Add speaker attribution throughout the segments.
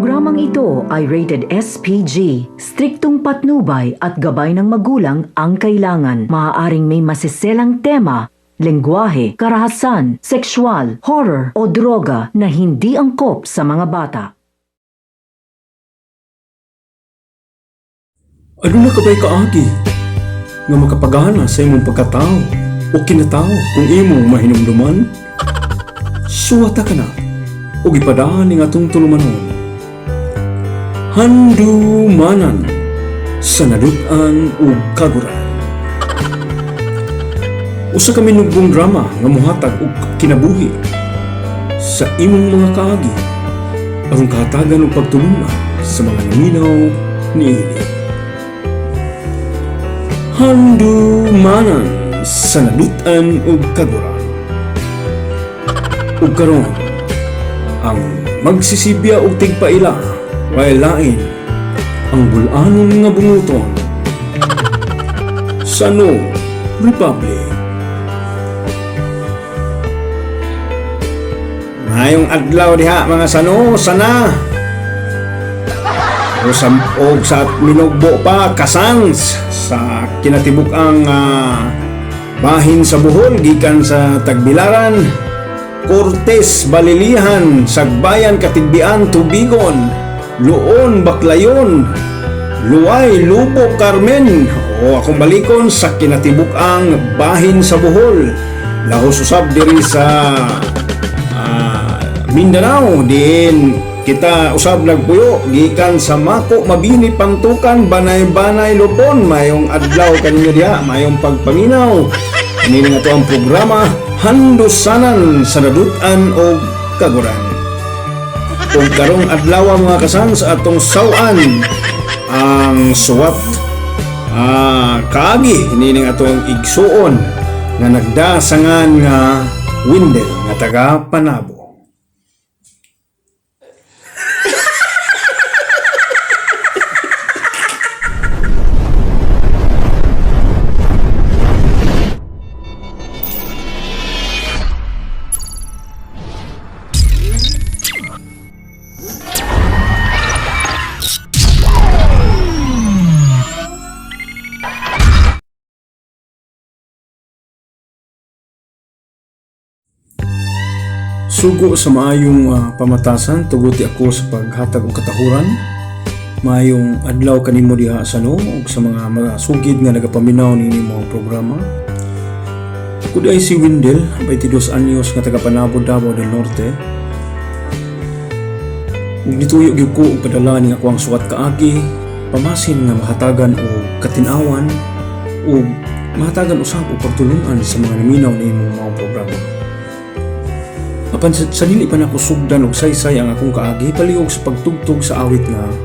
Speaker 1: Programang ito ay rated SPG. Striktong patnubay at gabay ng magulang ang kailangan. Maaaring may masiselang tema, lengguwahe, karahasan, sexual, horror o droga na hindi angkop sa mga bata.
Speaker 2: Ano na kabay kaagi nga makapagana sa imong pagkatao o kinatao kung imong mahinumduman? Suwata ka na o ipadaan ng atong tulumanon. Handumanan sa nalutan o kaguran. Usa ka minugbong drama nga muhatag og kinabuhi sa imong mga kaagi aron kahatagan og pagtulungan sa mga naminaw niini. Handumanan sa nalutan o kaguran. Ug karon ang magsisibya og tigpaila while lain ang bulanon nga bunguton sa No Republic. Ngayong adlaw diha mga sano sana og sa minugbo pa kasans sa kinatibuk-ang bahin sa Bohol gikan sa Tagbilaran, Cortes, Balilihan, Sagbayan, Katigbian, Tubigon, Luon, Baklayon, Luay, Lubo, Carmen o akong balikon sa kinatibuk-ang bahin sa Bohol. Lahos usab diri sa Mindanao din kita usab nagpuyo gikan sa Mako, Mabini, Pantukan, Banay-Banay, Lupon. Mayong adlaw kaninyo diha, mayong pagpaminaw. Ini nga to ang programa Handusanan sa nadutan o kaguran. Kung karong adlaw mga kasan sa atong sawan ang suwat kaagi ini nga atong igsuon nga nagdasangan nga Windel nga taga Panabo. Sugo sa maayong pamatasan tuguti ako sa paghatag og katahuran. Maayong adlaw kanimo diha sa ug sa mga sugid nga nagapaminaw nini mga programa. Kuday si Windel, 22 anyos nga taga Panabo, Davao del Norte. Ug gituyo gyud ko og padala ni ako ang suwat kaagi, pamasin nga mahatagan og katinawan ug mahatagan usab og pagtulungan sa mga naminaw nimo mga programa. Apan sa dili pa nako sugdan og saysay ang akong kaagi palihog sa pagtugtog sa awit nga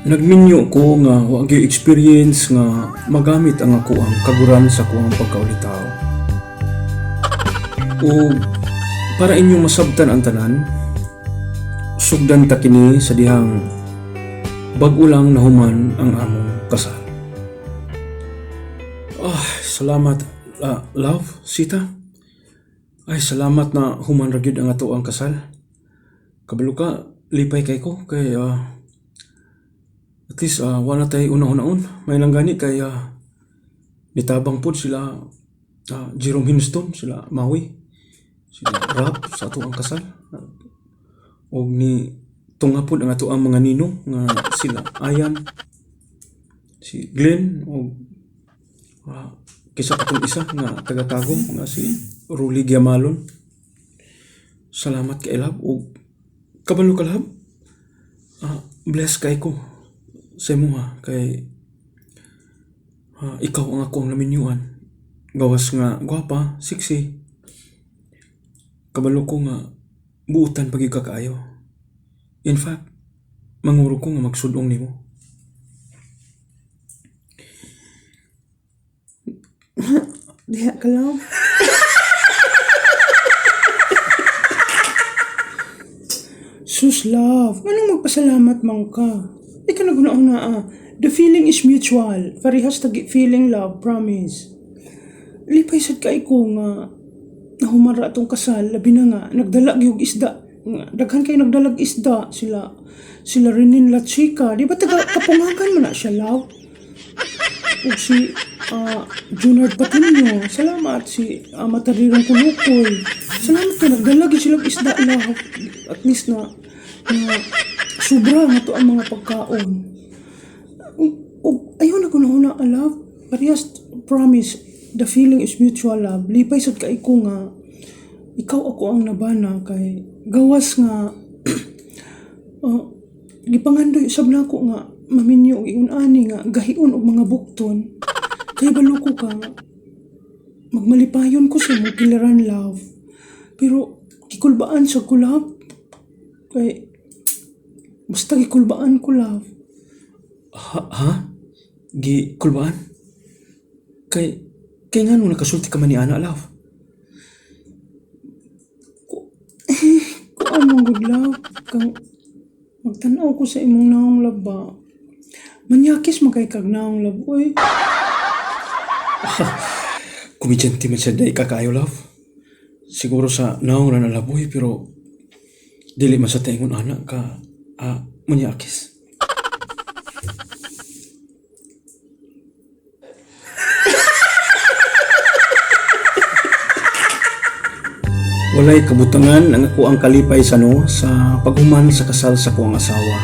Speaker 2: nagminyo ko nga wa gyud experience nga magamit ang ako ang kaguran sa kuang pagkaulitaw. O para inyong masabtan ang tanan, sugdan ta kini sa dihang bag-o lang nahuman ang among kasal. Salamat love, Sita. Salamat na human ra gyud ang ato ang kasal. Kabalo ka, lipay kay ko kay at least wala tayo una-unaon. May lang gani kay nitabang po sila Jerome Hinston, sila Maui, sila Rap sa ato ang kasal. O ni tunga po ang ato ang mga ninong nga sila Ayan, si Glenn o kisa katong isa nga taga-Tagum nga si Ruli Giamalon. Salamat kay Lab o kabalo ka Lab. Bless kay ko sa imo ha, kay ikaw ang ako ang naminyuan. Gawas nga gwapa, sexy. Kabalo ko nga buutan pag kaayo. In fact, manguro ko nga magsudong nimo.
Speaker 3: Diha ka lang. Sus, love. Anong magpasalamat man ka? Di ka nagunaon na The feeling is mutual. Parehas tagi feeling, love. Promise. Lipay sad kay ko nga nahumara atong kasal. Labi na nga, nagdalag yung isda. Daghan kayo nagdalag isda. Sila Renin La Chica. Di ba kapungakan mo na siya, love? O si Junard Patinio. Salamat. Si Matarirang Kulukoy. Salamat ka. Nagdalag silang isda, love. At least na sobra nga to ang mga pagkaon. Ayaw na ko na love. Parehas, promise, the feeling is mutual, love. Lipay sad kay ko nga ikaw ako ang nabana kay gawas nga gipangandoy sab na ko nga maminyo og ingon ani nga gahion og mga bukton kay baluko ka nga magmalipayon ko sa mong kilaran, love. Pero gikulbaan sa ko, love. Kay basta gikulbaan ko, love.
Speaker 2: Ha? Kulbaan? Kay nga nung nakasulti ka man ni Ana, love.
Speaker 3: Kung anong good, love. Kang magtanaw ko sa imong naong, love ba. Manyakis magkay kag naong, love. Uy.
Speaker 2: Kumidyente man siya day kakayo, love. Siguro sa naong na nalaboy, pero dili man sa taingon anak ka manyakis. Walay kabutangan ang ako ang kalipay sa paghuman sa kasal sa kuang asawa.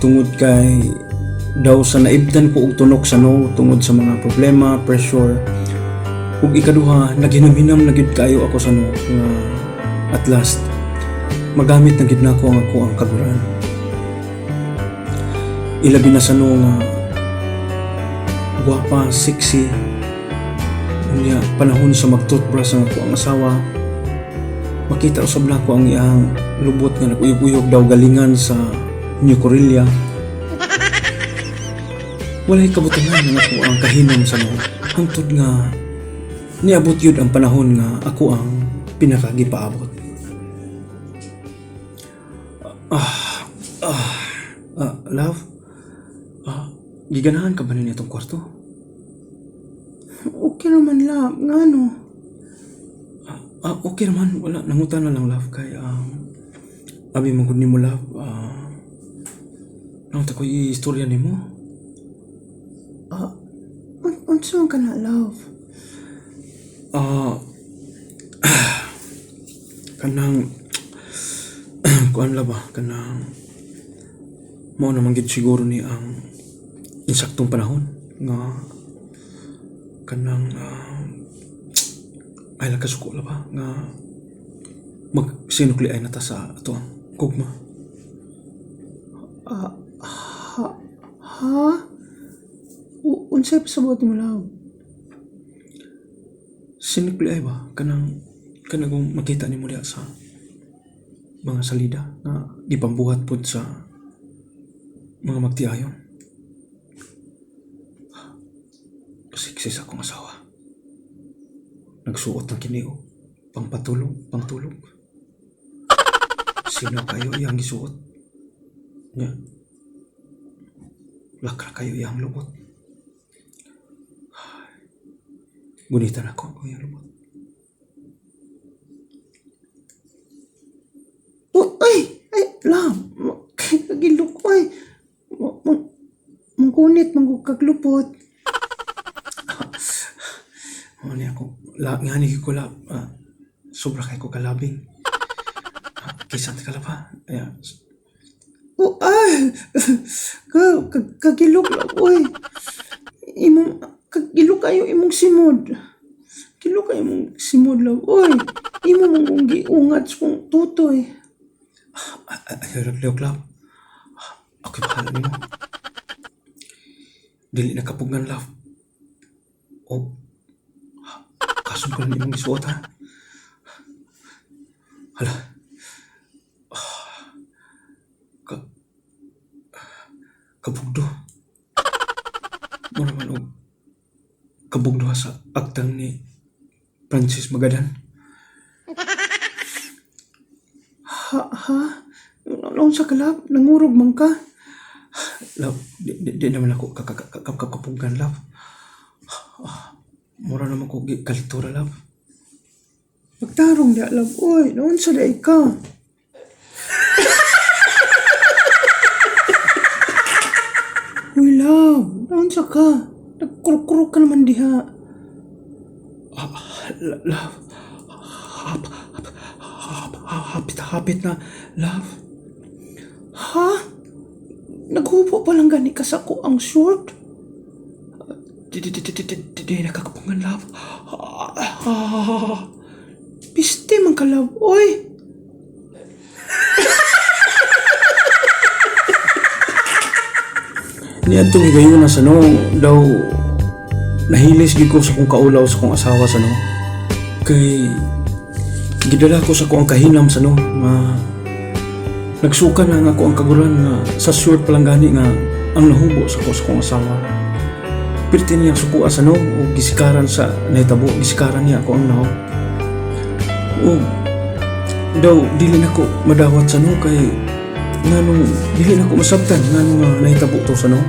Speaker 2: Tungod kay daw sa naibdan ko og tunok sa tungod sa mga problema, pressure, ug ikaduha naghinam-hinam na gid kayo ako sa nga at last magamit na gid nako ang ako ang kaguran. Ilabi na sa nga guwapa, sexy, unya panahon sa mag-toothbrush ang ako ang asawa. Makita usab na ko ang iyang lubot nga nag-uyog-uyog daw galingan sa New Corelia. Walay kabutangan nga ako ang kahinom sa hangtod nga niabot yun ang panahon nga ako ang pinakagipaabot. Love? Giganahan ka ba na itong kwarto?
Speaker 3: Okay naman, love. Nga no?
Speaker 2: Okay naman. Wala. Nangutan na lang, love. Kaya, abi magod ni mo, love. Nangutan ko i-istorya ni mo.
Speaker 3: Unsa ka na, love?
Speaker 2: Kanang kuan la ba? Kanang mao naman gid siguro ni ang insaktong panahon nga kanang ay kasuko la ba nga magsinukli ay nata sa ato ang gugma.
Speaker 3: Unsay pasabot mo, love?
Speaker 2: Sinukli ay ba kanang kung makita nimo diha sa mga salida na gipambuhat pod sa mga magtiayon. Siksis akong asawa. Nagsuot ng kiniyo, pangtulog. Sino kayo iyang gisuot? Nya. Lakra kayo iyang lubot. Gunitan ako ang iyang lubot.
Speaker 3: Love. Kagilok ko ay. Mangkunit, mangkaglupot.
Speaker 2: Ano ako, nga ni ko la, sobra kay ko kalabing. Kisat ka la ba?
Speaker 3: Kagilok lang, uy. Kagilok kayo imong simod. Kilok kayo imong simod lang, uy. Imo mong giungat sa kong tutoy.
Speaker 2: Ayun, love. Okay, bahala nimo. Dili na kapugngan, love. O, kasun ko lang imong gisuot, ha? Hala, ka, kabugdo. Mura man og kabugdo sa aktang ni Francis Magadan.
Speaker 3: Ha? Noon sa kalab, nangurog man ka.
Speaker 2: Love, di naman ako kapugngan, love. Mura naman ko kalitura, love.
Speaker 3: Magtarong di love, oy, noon sa day ka. Uy, love, noon sa ka. Nagkurok-kurok ka naman diha.
Speaker 2: Love, hapit na, love.
Speaker 3: Ha? Naghubo pa lang gani ka sa ko ang short?
Speaker 2: Di nakakapungan, love.
Speaker 3: Piste man ka, love, oy.
Speaker 2: Niadtong higayon na sa no, daw nahilis gid ko sa kong kaulaw sa kong asawa sa no. Kay gidala ko sa kong kahinam sa no, nga nagsuka na nga ako ang kaguran nga sa short palang gani nga ang nahubo sa kong asawa. Pirti niya sukuan sa no, o gisikaran sa nahitabo, gisikaran niya ako ang naho. O daw dili na ko madawat sa no, kay nganong dili na ko masabtan nganong nahitabo to sa no.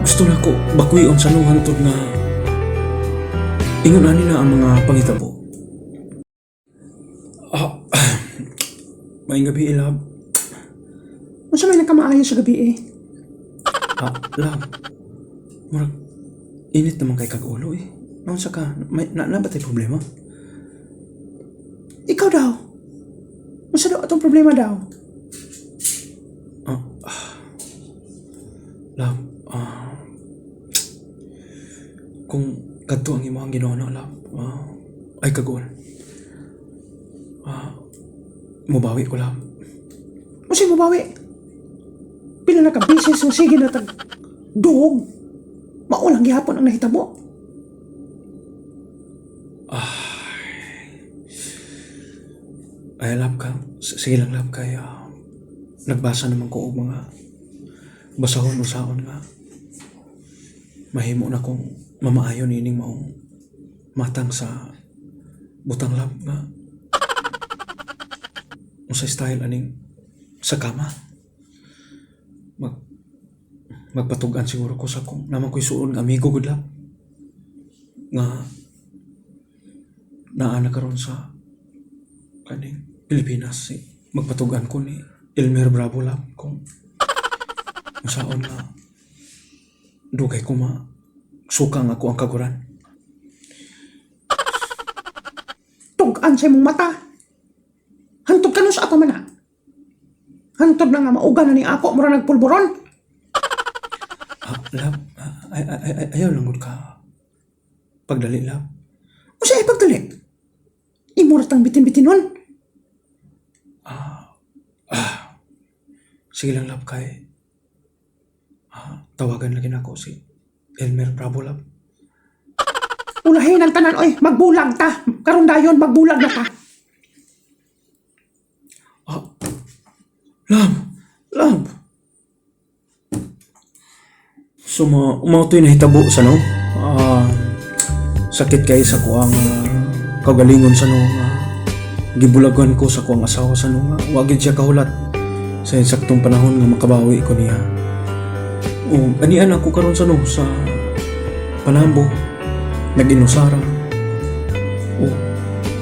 Speaker 2: Gusto na ko bakuyon sa no hantod nga ingon ani na ang mga pangitabo. May gabi, love.
Speaker 3: Unsa may nakamaayo sa gabi eh?
Speaker 2: Love. Murag init naman kay kag-ulo eh. Naon sa ka? May ba tay problema?
Speaker 3: Ikaw daw. Unsa daw atong problema daw?
Speaker 2: Love, kung kadto ang imong ginono, love, ay kagol. Mubawi ko, love.
Speaker 3: Unsa mo bawi? Pila na ka business ng sige na tag dog. Maulang gihapon ang nahitabo.
Speaker 2: Ay, love ka. Sige lang, love, kaya nagbasa naman ko og mga basahon-usahon nga mahimo na kong mamaayon ining maong matang sa butang, love, nga sa style aning sa kama magpatugan siguro ko sa kung naman ko'y suon nga amigo, good love, nga naa na karon sa kaning Pilipinas. Magpatugan ko ni Elmer Bravo, love, kung saon nga dugay ko sukang ako ang kaguran.
Speaker 3: Tugan sa imong mata. Hantod ka nun sa ato man na. Hantod na nga mauga na ni ako mura nagpulburon.
Speaker 2: Love, ayaw lang gud ka pagdali, love.
Speaker 3: O siya ipagdali. Imurat ang bitin-bitin nun.
Speaker 2: Sige lang, love, kay tawagan lagi na ako si Elmer Bravo, love.
Speaker 3: Ulahin ang tanan, oy, magbulag ta. Karon dayon, magbulag na ta.
Speaker 2: Love. So, umautoy na hitabo sa no. Sakit kay sa kuang kagalingon sa no. Gibulagan ko sa kuang asawa sa no. Wagid siya kahulat sa saktong panahon nga makabawi ko niya. Anian ako karon sa no, sa Panambo, nag-inusara.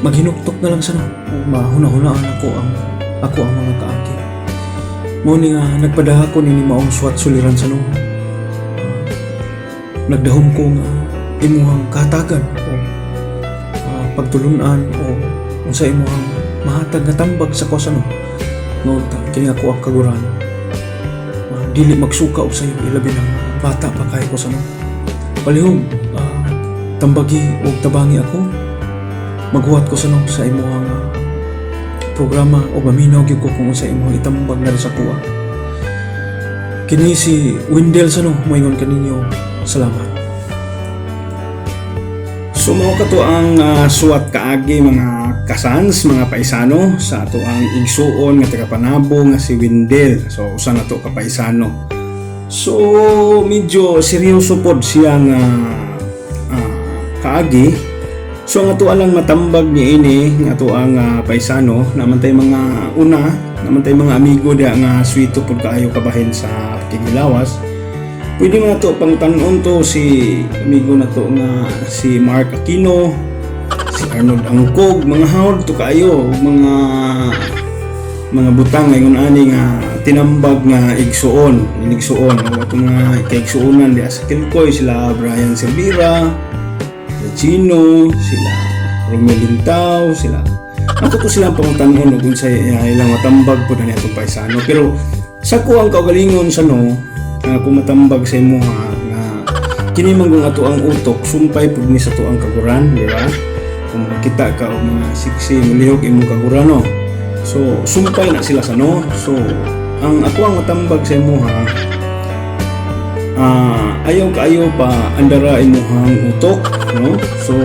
Speaker 2: Maghinuktok na lang sa no. Mahuna-hunaan ako ang mga kaaki. Mo ni nga nagpadaha ko nini maong swat suliran sa no. Nagdahom ko nga imuhang katagan o pagtulunan o unsa imuhang mahatag nga tambag sa kwasano. Noon ta kini ako ang kaguran. Dili magsuka og sayo, ilabi ng bata pa kay ko sa no. Palihog tambagi o tabangi ako. Maghuwat ko sa no sa imuhang programa o maminaw gyud ko kung unsa imong itambag na sa kuha. Kini si Wendell Sano moingon kaninyo. Salamat.
Speaker 3: So mao kato ang suwat kaagi mga kasans, mga paisano sa ato ang igsuon nga taga Panabo nga si Wendell. So usa na to ka paisano. So medyo seryoso pod siya nga kaagi. So ang ato lang matambag ni ini nga ato ang paisano naman tay mga mga amigo dia nga swito pod kaayo kabahin sa Kigilawas. Pwede nga to pangutanon to si amigo na to nga si Mark Aquino, si Arnold Angkog, mga hawd to kaayo, mga butang ngayon ani nga tinambag nga igsuon o ato nga kaigsuonan di sa Kilkoy, sila Brian Silvira, Chino, sila Romel Lintao, sila ato to silang pangutanon kung sa ilang matambag po na itong paisano. Pero sa ko ang kaugalingon sa kung matambag sa imo nga kini man kung ato ang utok sumpay pud ni sa to ang kaguran, di ba? Kung makita ka og mga siksi malihok imong kaguran no. So sumpay na sila sa no. So ang ako ang matambag sa imo ayaw kaayo pa andara imong utok no. So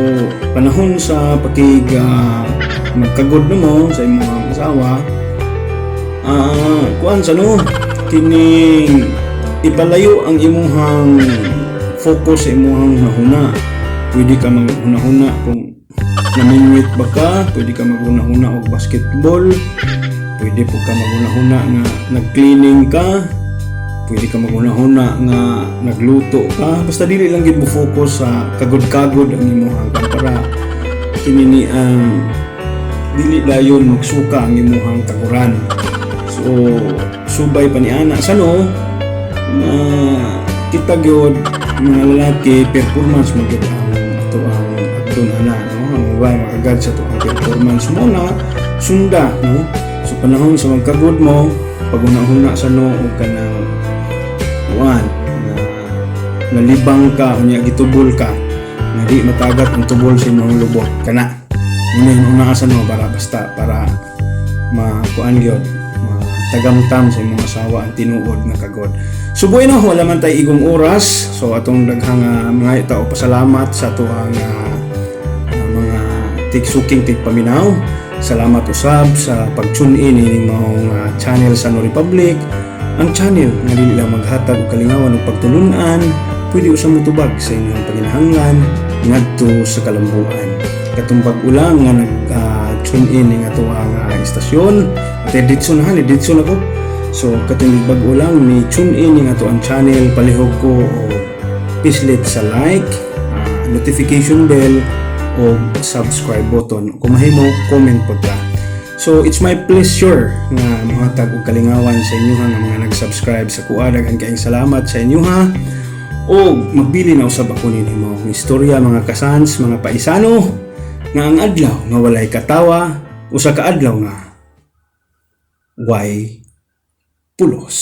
Speaker 3: panahon sa pakig magkagod mo sa imong asawa kuan sa no kining ipalayo ang imuhang focus sa imuhang nahuna. Pwede ka maghuna-huna kung namingwit ba ka, pwede ka maghuna-huna og basketball, pwede po ka maghuna-huna nga nag-cleaning ka, pwede ka maghuna-huna nga nagluto ka. Basta dili lang gid mo focus sa kagod-kagod ang imuhang para kini ang dili dayon magsuka ang imuhang kaguran. So subay pa ni ana sa no kita gyud mga lalaki performance magid ang ato ang aton ana no ang babae makagad sa ato ang performance mo na sunda no. So panahon sa magkagod mo paguna-huna sa no og kanang na nalibang ka unya gitubol ka nga di matagat ang tubol sa imong lubot kana una sa no para basta para makuan gyud tagamtam sa imong asawa ang tinuod nga kagod. So bueno, wala man tay igong oras. So atong daghang mga tao pasalamat sa ato ang mga tiksuking tigpaminaw. Salamat usab sa pag-tune in ining maong channel sa No Republic. Ang channel nga dili lang maghatag og kalingawan ug pagtulunan, pwede usab motubag sa inyong panginahanglan ngadto sa kalambuan. Katong pag-ulang nga nag-tune in ning ato ang istasyon. At editso na ko. So katong bag-o lang ni tune in ning ato ang channel, palihog ko o pislit sa like, notification bell o subscribe button. Kung mahimo comment pod ka. So it's my pleasure nga mahatag og kalingawan sa inyo nga mga nag-subscribe sa kuha. Daghan kaayong salamat sa inyo o magbili na usab ako ninyo mga istorya, mga kasans, mga paisano nga ang adlaw nga walay katawa, usa ka adlaw nga way pulos.